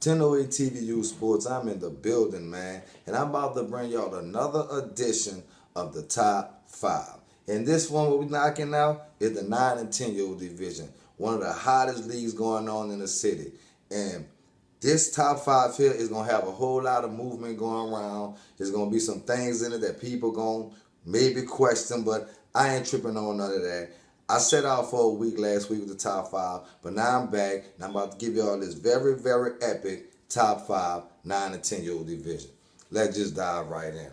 1008 TVU Sports, I'm in the building, man, and I'm about to bring y'all another edition of the Top 5. And this one, what we're knocking out is the 9 and 10-year-old division, one of the hottest leagues going on in the city. And this Top 5 here is going to have a whole lot of movement going around. There's going to be some things in it that people going to maybe question, but I ain't tripping on none of that. I set out for a week last week with the Top 5, but now I'm back, and I'm about to give y'all this very, very epic Top 5 9 and 10-year-old division. Let's just dive right in.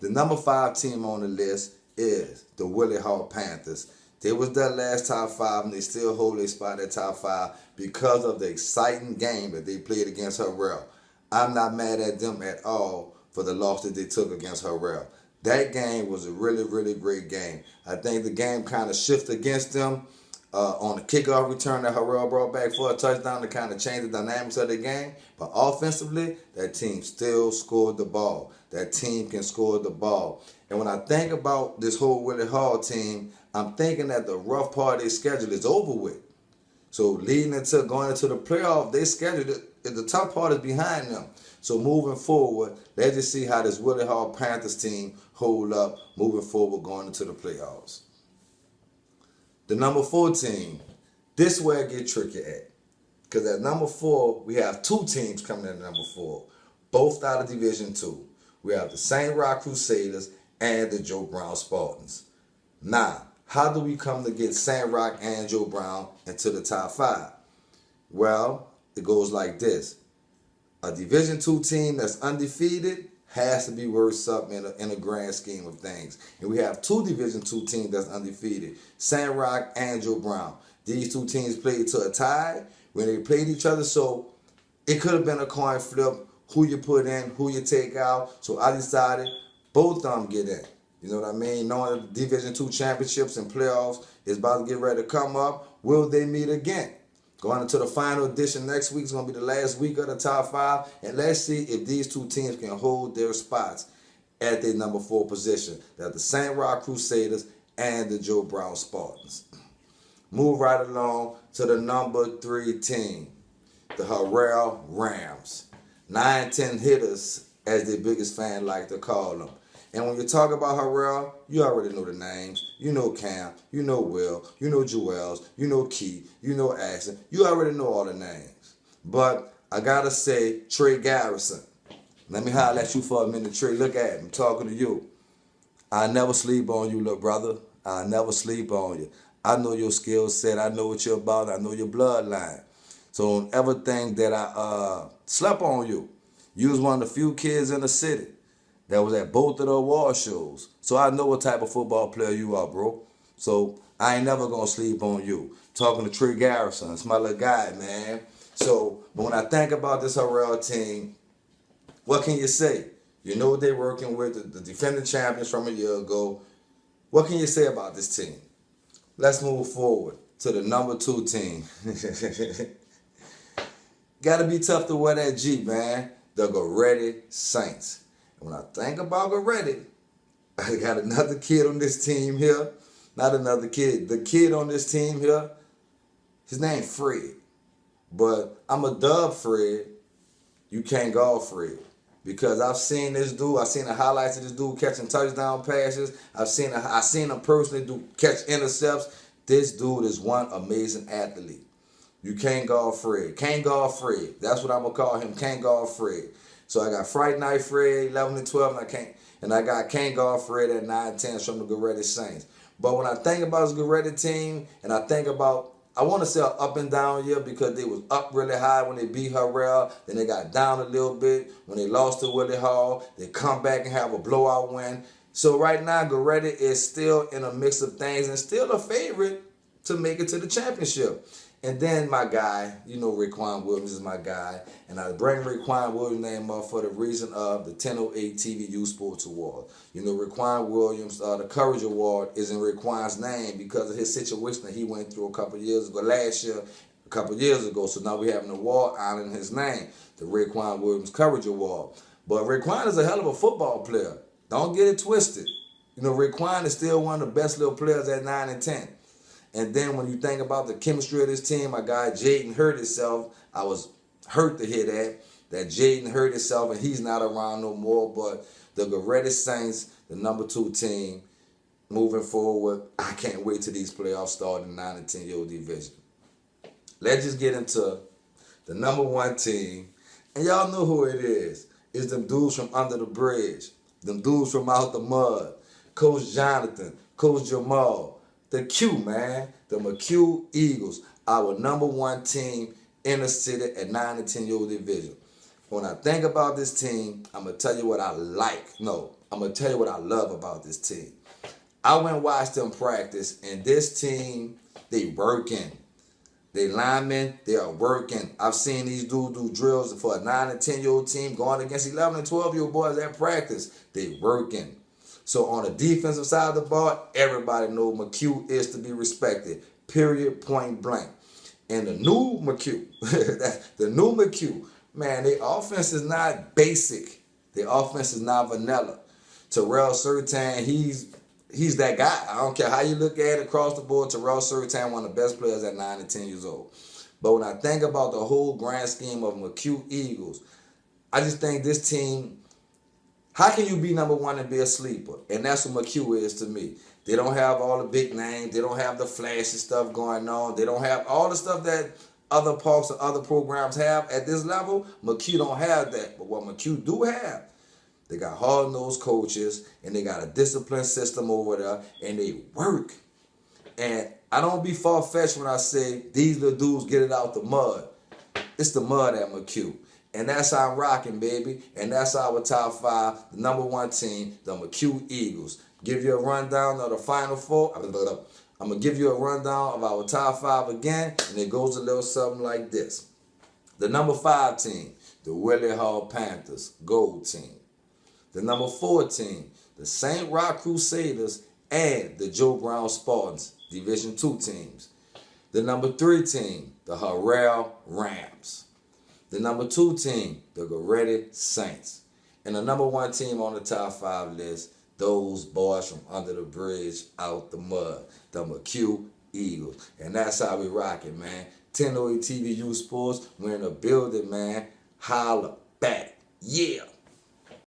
The number 5 team on the list is the WILLIE Panthers. They was their last Top 5, and they still hold their spot at Top 5 because of the exciting game that they played against HARRELL. I'm not mad at them at all for the loss that they took against HARRELL. That game was a really, really great game. I think the game kind of shifted against them on the kickoff return that HARRELL brought back for a touchdown to kind of change the dynamics of the game. But offensively, that team still scored the ball. That team can score the ball. And when I think about this whole WILLIE team, I'm thinking that the rough part of their schedule is over with. So going into the playoff, they scheduled it. The tough part is behind them. So moving forward, let's just see how this WILLIE Panthers team hold up moving forward going into the playoffs. The number 4 team, this is where it gets tricky at. Because at number 4, we have 2 teams coming in at number 4, both out of Division 2. We have the St. Roch Crusaders and the Joe Brown Spartans. Now, how do we come to get St. Roch and Joe Brown into the Top 5? Well, it goes like this. A Division 2 team that's undefeated has to be worth something in a grand scheme of things. And we have 2 Division 2 teams that's undefeated, St. Roch and Joe Brown. These 2 teams played to a tie when they played each other, so it could have been a coin flip, who you put in, who you take out. So I decided both of them get in. You know what I mean? Knowing the Division 2 championships and playoffs is about to get ready to come up, will they meet again? Going into the final edition next week is going to be the last week of the Top 5. And let's see if these 2 teams can hold their spots at their number 4 position. That's the St. Roch Crusaders and the Joe Brown Spartans. Move right along to the number 3 team, the HARRELL Rams. 9-10 hitters, as their biggest fan like to call them. And when you talk about HARRELL, you already know the names. You know Cam, you know Will, you know Joels, you know Keith, you know Ashton. You already know all the names. But I gotta say, Trey Garrison. Let me holler at you for a minute, Trey. Look at me, I'm talking to you. I never sleep on you, little brother. I never sleep on you. I know your skill set. I know what you're about. I know your bloodline. So don't ever think that I slept on you. You was one of the few kids in the city that was at both of the award shows. So I know what type of football player you are, bro. So I ain't never gonna sleep on you. Talking to Trey Garrison, it's my little guy, man. So, but when I think about this HARRELL team, what can you say? You know what they're working with, the defending champions from a year ago. What can you say about this team? Let's move forward to the number 2 team. Gotta be tough to wear that G, man. The Goretti Saints. When I think about Goretti, I got another kid on this team here. Not another kid. The kid on this team here, his name Fred. But I'm a dub Fred. You can't golf Fred. Because I've seen this dude. I've seen the highlights of this dude catching touchdown passes. I've seen him personally catch intercepts. This dude is one amazing athlete. You can't golf Fred. Can't golf Fred. That's what I'm going to call him. Can't golf Fred. So I got Fright Night Fred, 11 and 12, and I got Can't Golf Fred at 9-10 from the Goretti Saints. But when I think about this Goretti team, and I think about, I want to say an up and down year because they was up really high when they beat HARRELL, then they got down a little bit when they lost to WILLIE Hall. They come back and have a blowout win. So right now, Goretti is still in a mix of things and still a favorite to make it to the championship. And then my guy, you know Raekwon Williams is my guy, and I bring Raekwon Williams' name up for the reason of the 1008 TVU Sports Award. You know Raekwon Williams, the Courage Award is in Raekwon's name because of his situation that he went through a couple of years ago, a couple of years ago. So now we have an award honoring his name, the Raekwon Williams Courage Award. But Raekwon is a hell of a football player. Don't get it twisted. You know, Raekwon is still one of the best little players at 9 and 10. And then when you think about the chemistry of this team, my guy Jaden hurt himself. I was hurt to hear that Jaden hurt himself and he's not around no more. But the GORETTI Saints, the number 2 team, moving forward, I can't wait till these playoffs start in the 9 and 10-year-old division. Let's just get into the number 1 team. And y'all know who it is. It's them dudes from under the bridge. Them dudes from out the mud. Coach Jonathan, Coach Jamal. The Q, man. The MCCUE Eagles. Our number 1 team in the city at 9 and 10-year-old division. When I think about this team, I'm going to tell you what I like. No, I'm going to tell you what I love about this team. I went and watched them practice, and this team, they working. They linemen, they are working. I've seen these dudes do drills for a 9 and 10-year-old team going against 11 and 12-year-old boys at practice. They working. So on the defensive side of the ball, everybody knows MCCUE is to be respected. Period, point blank. And the new MCCUE, man, their offense is not basic. Their offense is not vanilla. Terrell Surtain, he's that guy. I don't care how you look at it across the board. Terrell Surtain, one of the best players at 9 and 10 years old. But when I think about the whole grand scheme of MCCUE Eagles, I just think this team, how can you be number 1 and be a sleeper? And that's what MCCUE is to me. They don't have all the big names. They don't have the flashy stuff going on. They don't have all the stuff that other parks or other programs have at this level. MCCUE don't have that. But what MCCUE do have, they got hard-nosed coaches, and they got a disciplined system over there, and they work. And I don't be far-fetched when I say these little dudes get it out the mud. It's the mud at MCCUE. And that's how I'm rocking, baby. And that's our top 5, the number 1 team, the MCCUE Eagles. Give you a rundown of the Final 4. I'm going to give you a rundown of our top 5 again, and it goes a little something like this. The number 5 team, the Willie Hall Panthers, Gold Team. The number 4 team, the St. Roch Crusaders and the Joe Brown Spartans, Division 2 teams. The number 3 team, the HARRELL Rams. The number 2 team, the GORETTI Saints. And the number 1 team on the top 5 list, those boys from under the bridge, out the mud, the MCCUE Eagles. And that's how we rock it, man. 1008 TVU Sports, we're in the building, man. Holla back. Yeah.